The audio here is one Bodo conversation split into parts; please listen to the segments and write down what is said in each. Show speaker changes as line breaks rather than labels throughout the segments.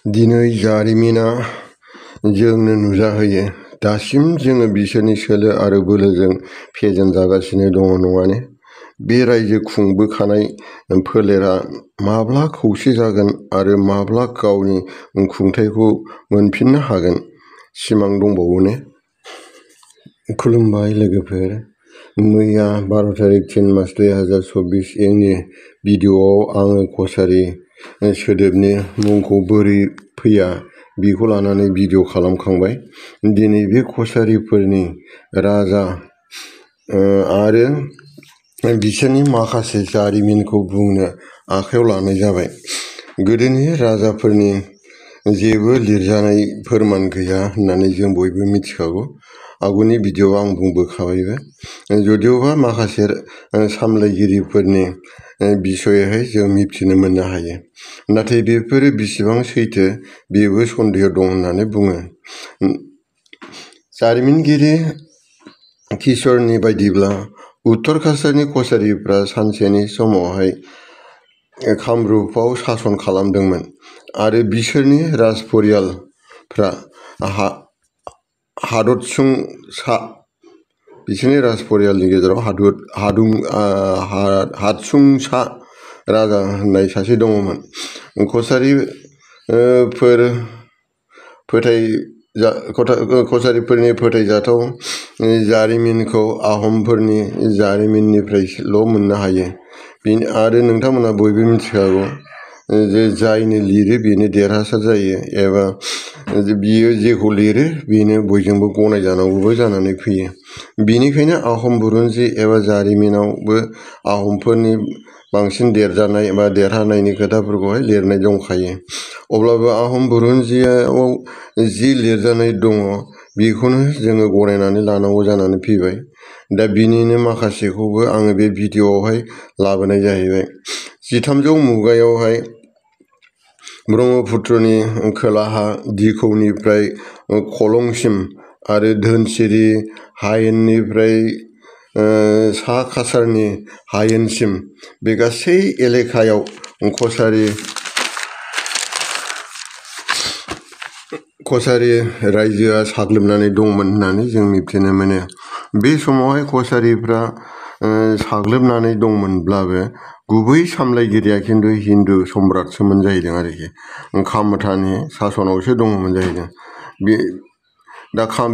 दिनै जारिमिना जोंनो नुजाहोयो दासिम जोङो बिसोरनि सोलो आरो बोलोजों फेजेनजागासिनो दङ नङाने? बे रायजो खुंबोखानाय फोलेरा माब्ला खौसे जागोन आरो माब्ला गावनि खुंथायखौ मोनफिननो हागोन? सिमां दंबावो ने? खुलुमबाय लोगोफोर। मैया 12 तारिख 3 मास 2024 इंनि भिडिअआव आङो कछारी सोदोबनि मुंखौ बोरै फैया बेखौ लानानै भिडिअ खालामखांबाय। दिनै बे कछारीफोरनि राजा आरो बिसोरनि माखासे जारिमिनखौ बुंनो आखायाव लानाय जाबाय। गोदोनि राजाफोरनि जेबो लिरजानाय फोरमान गैया होननानै जों बयबो मिथिखागौ। आगुनि भिडिअआव आं बुंबोखाबायबो। जुदिअबा माखासे सामलायगिरिफोरनि बिसयैहाय जों मिथिनो मोननो हायो। नाथाय बेफोरो बेसेबां सैथो बेबो सन्देह दं होननानै बुङो। जारिमिनगिरि किशोरनि बायदिब्ला उत्तर काछारनि कछारीफ्रा सानसेनि समावहाय कामरुपआव सासन खालामदोंमोन आरो बिसोरनि राजपरियालफ्रा बिसोरनि राजपरियालनि गेजेराव हादसुंसा राजा होननाय सासे दङमोन। कछारीफोरनि फोथायजाथाव जारिमिनखौ आहमफोरनि जारिमिननिफ्रायल' मोननो हायो। आरो नोंथांमोना बयबो मिथिखागौ जे जायनो लिरो बेनो देरहासार जायो, एबा बियो जेखौ लिरो बेनो बयजोंबो गनायजानांगौबो जानानै फैयो। बेनिखायनो आहम बुरन्जि एबा जारिमिनावबो आहमफोरनि बांसिन देरजानाय एबा देरहानायनि खोथाफोरखौहाय लिरनाय दंखायो। अब्लाबो आहम बुरन्जियाव जि लिरजानाय दङ बेखौनो जोङो गनायनानै लानांगौ जानानै फैबाय। दा बिनिनो माखासेखौबो आङो बे भिडिअआवहाय लाबोनाय जाहैबाय। 1300 मुगायावहाय ब्रह्मपुत्रनि खोलाहा दिखौनिफ्राय खलंसिम आरो धोनसिरि हायेननिफ्राय सा काछारनि हायेनसिम बे गासै एलेकायाव कछारी रायजोआ साग्लोबनानै दंमोन होननानै जों मिथिनो मोनो। बे समावहाय कछारीफ्रा साग्लोबनानै दंमोनब्लाबो गुबै सामलायगिरिया खिन्थु हिन्दु सम्राटसोमोन जाहैदों आरोखि। कामतानि सासनावसो दङमोन जाहैदों।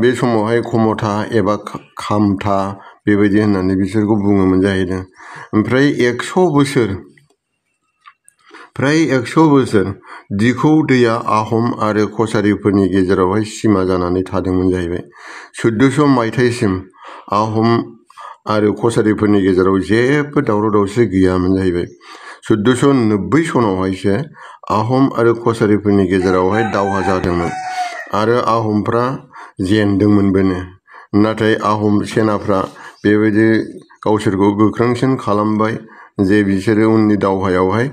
बे समावहाय खमथा एबा खामथा बेबायदि होननानै बिसोरखौ बुङोमोन जाहैदों। फ्राय 100 बोसोर दिखौ दैया आहम आरो कछारीफोरनि गेजेरावहाय सिमा जानानै थादोंमोन जाहैबाय। 1400 मायथाइसिम आहम आरो कछारीफोरनि गेजेराव जेबो दावराव दावसि गैयामोन जाहैबाय। 1490 सनावहायसो आहम आरो कछारीफोरनि गेजेरावहाय दावहा जादोंमोन आरो आहमफ्रा जेनदोंमोनबोनो। नाथाय आहम सेनाफ्रा बेबायदि गावसोरखौ गोख्रोंसिन खालामबाय जे बिसोरो उननि दावहायावहाय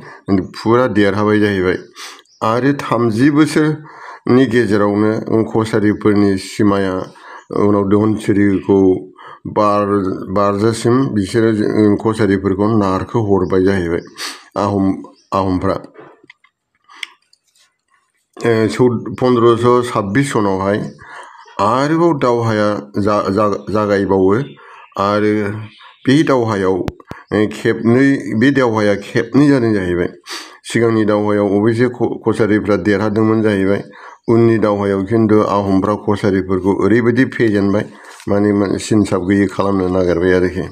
फुरा देरहाबाय जाहैबाय। आरो 30 बोसोरनि गेजेरावनो कछारीफोरनि सिमाया उनाव धनसिरिखौ बारजासिम बिसोरो कछारीफोरखौ नारखोहरबाय जाहैबाय आहमफ्रा। 1526 सनावहाय आरोबाव दावहाया जागायबावो आरो बे दावहाया खेबनै जादों जाहैबाय। सिगांनि दावहायाव अबयसे कछारीफ्रा देरहादोंमोन जाहैबाय। उननि दावहायाव खिन्थु आहमफ्रा कछारीफोरखौ ओरैबायदि फेजेनबाय माने सिनसाब गैयै खालामनो नागिरबाय आरोखि।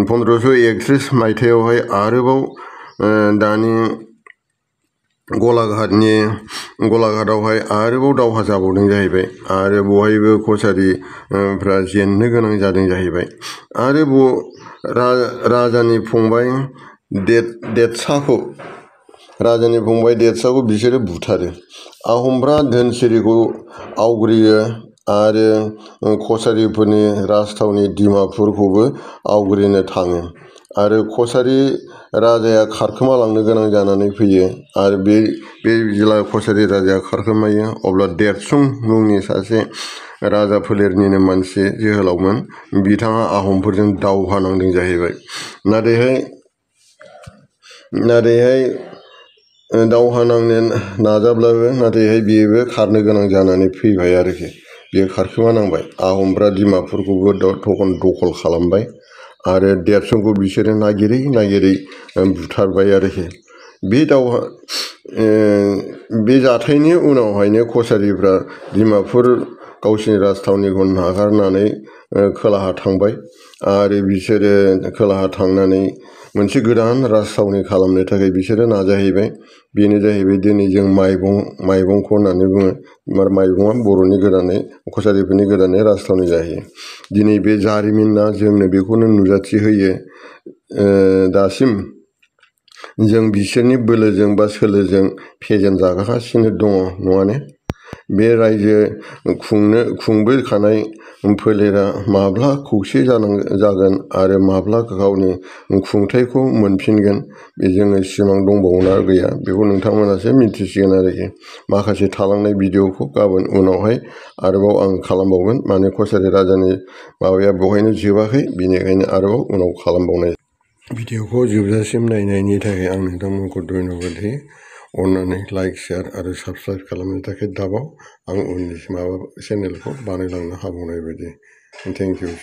1531 मायथाइयावहाय आरोबाव दानि गलाघाटआवहाय आरोबाव दावहा जाबावदों जाहैबाय आरो बहायबो कछारीफ्रा जेननो गोनां जादों जाहैबाय। आरो राजानि फंबाय देरसाखौ बिसोरो बुथारो। आहमफ्रा धोनसिरिखौ आवग्रियो आरो कछारीफोरनि राजथावनि डिमापुरखौबो आवग्रिनो थाङो आरो कछारी राजाया खारखोमालांनो गोनां जानानै फैयो। आरो बे जेला कछारी राजाया खारखोमायो अब्ला देरसुं मुंनि सासे राजा फोलेरनिनो मानसि जोहोलावमोन, बिथाङा आहमफोरजों दावहा नांदों जाहैबाय। नाथायहाय दावहा नांनो नाजाब्लाबो नाथायहाय बेबो खारनो गोनां जानानै फैबाय आरोखि। बेयो खारखोमानांबाय। आहमफ्रा डिमापुरखौबो दखल खालामबाय आरो देरसनखौ बिसोरो नागिरै नागिरै बुथारबाय आरोखि। बे जाथायनि उनावहायनो कसारिफ्रा डिमापुर गावसिनि राजथावनिखौ नागारनानै खोलाहा थांबाय आरो बिसोरो खोलाहा थांनानै मोनसे गोदान राजथावनि खालामनो थाखाय बिसोरो नाजाहैबाय। बेनो जाहैबाय दिनै जों माइबंखौ होननानै बुङो। माइबंआ बर'नि गोदानै कसारिफोरनि गोदानै राजथावनि जाहैयो। दिनै बे जारिमिना जोंनो बेखौनो नुजाथि होयो दासिम जों बिसोरनि बोलोजों बा सोलोजों फेजेन जागासिनो दङ नङा ने? बे रायजो खुंबोखानाय फोलेरा माब्ला खौसे जागोन आरो माब्ला गावनि खुंथायखौ मोनफिनगोन बे जोङो सिमां दंबावोना गैया बेखौ नोंथांमोनासो मिथिसिगोन आरोखि। माखासे थालांनाय भिडिअखौ गाबोन उनावहाय आरोबाव आं खालामबावगोन। माने कसारि राजानि माबाया बेवहायनो जोबाखै, बेनिखायनो आरोबाव उनाव खालामबावनाय। भिडिअखौ जोबजासिम नायनायनि थाखाय आं नोंथांमोनखौ धन्यबाद होयो। अननानै लाइक, शेयार आरो साबस्क्राइब खालामनो थाखाय दाबाव। आं उननि चेनेलखौ बानायलांनो हाबावनाय बायदि। Thank you.